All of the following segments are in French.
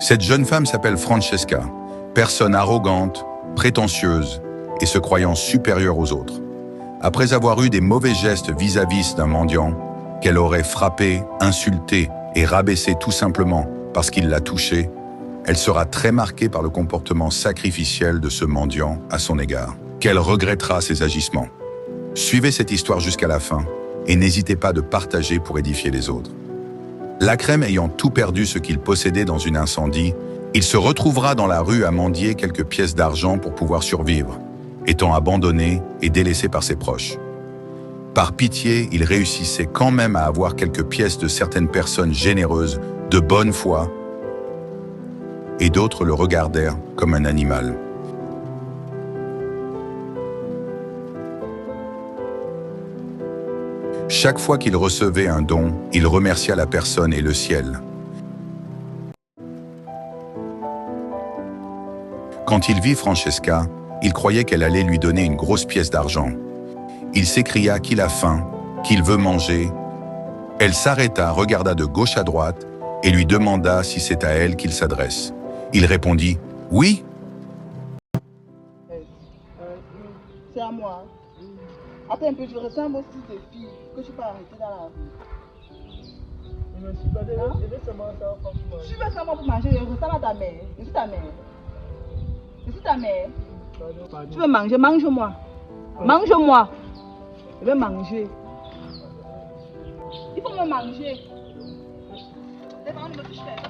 Cette jeune femme s'appelle Francesca, personne arrogante, prétentieuse et se croyant supérieure aux autres. Après avoir eu des mauvais gestes vis-à-vis d'un mendiant, qu'elle aurait frappé, insulté et rabaissé tout simplement parce qu'il l'a touchée, elle sera très marquée par le comportement sacrificiel de ce mendiant à son égard, qu'elle regrettera ses agissements. Suivez cette histoire jusqu'à la fin et n'hésitez pas de partager pour édifier les autres. Lacrème ayant tout perdu ce qu'il possédait dans un incendie, il se retrouvera dans la rue à mendier quelques pièces d'argent pour pouvoir survivre, étant abandonné et délaissé par ses proches. Par pitié, il réussissait quand même à avoir quelques pièces de certaines personnes généreuses, de bonne foi, et d'autres le regardèrent comme un animal. Chaque fois qu'il recevait un don, il remercia la personne et le ciel. Quand il vit Francesca, il croyait qu'elle allait lui donner une grosse pièce d'argent. Il s'écria qu'il a faim, qu'il veut manger. Elle s'arrêta, regarda de gauche à droite et lui demanda si c'est à elle qu'il s'adresse. Il répondit « Oui ». C'est à moi. Attends un peu, je ressens un mot de fille que tu peux arrêter dans la rue. Tu veux seulement pour manger, je ressens à ta mère. Je suis ta mère. Je suis ta mère. Tu veux manger, mange-moi. Mange-moi. Je veux manger. Il faut me manger. Les parents ne me touchent pas.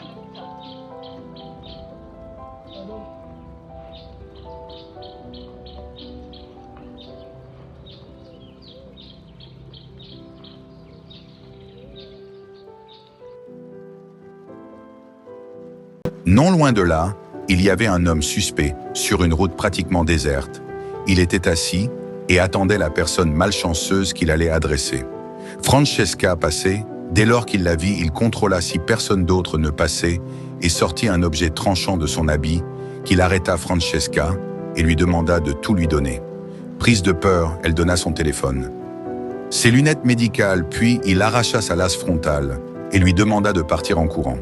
Non loin de là, il y avait un homme suspect sur une route pratiquement déserte. Il était assis et attendait la personne malchanceuse qu'il allait adresser. Francesca passait. Dès lors qu'il la vit, il contrôla si personne d'autre ne passait et sortit un objet tranchant de son habit qu'il arrêta Francesca et lui demanda de tout lui donner. Prise de peur, elle donna son téléphone, ses lunettes médicales, puis il arracha sa lace frontale et lui demanda de partir en courant.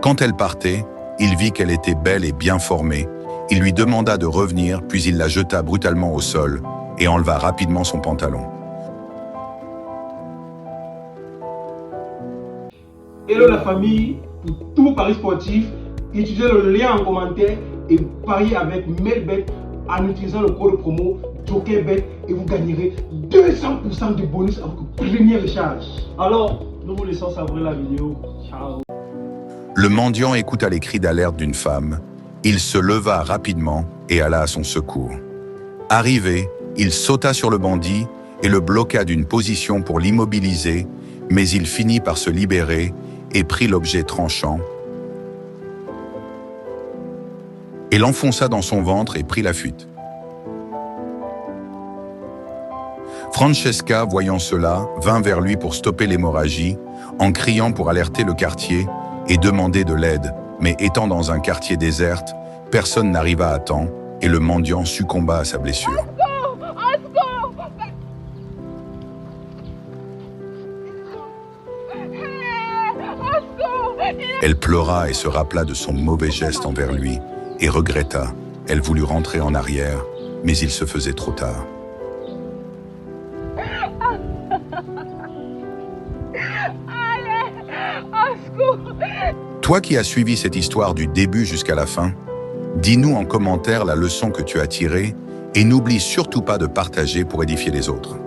Quand elle partait, il vit qu'elle était belle et bien formée. Il lui demanda de revenir, puis il la jeta brutalement au sol et enleva rapidement son pantalon. Hello la famille, pour tout Paris sportif, utilisez le lien en commentaire et pariez avec Melbet en utilisant le code promo JOKERBET et vous gagnerez 200% de bonus à votre première recharge. Alors, nous vous laissons savourer la vidéo. Ciao. Le mendiant écouta les cris d'alerte d'une femme. Il se leva rapidement et alla à son secours. Arrivé, il sauta sur le bandit et le bloqua d'une position pour l'immobiliser, mais il finit par se libérer et prit l'objet tranchant et l'enfonça dans son ventre et prit la fuite. Francesca, voyant cela, vint vers lui pour stopper l'hémorragie, en criant pour alerter le quartier et demander de l'aide, mais étant dans un quartier désert, personne n'arriva à temps et le mendiant succomba à sa blessure. Elle pleura et se rappela de son mauvais geste envers lui et regretta. Elle voulut rentrer en arrière, mais il se faisait trop tard. Toi qui as suivi cette histoire du début jusqu'à la fin, dis-nous en commentaire la leçon que tu as tirée et n'oublie surtout pas de partager pour édifier les autres.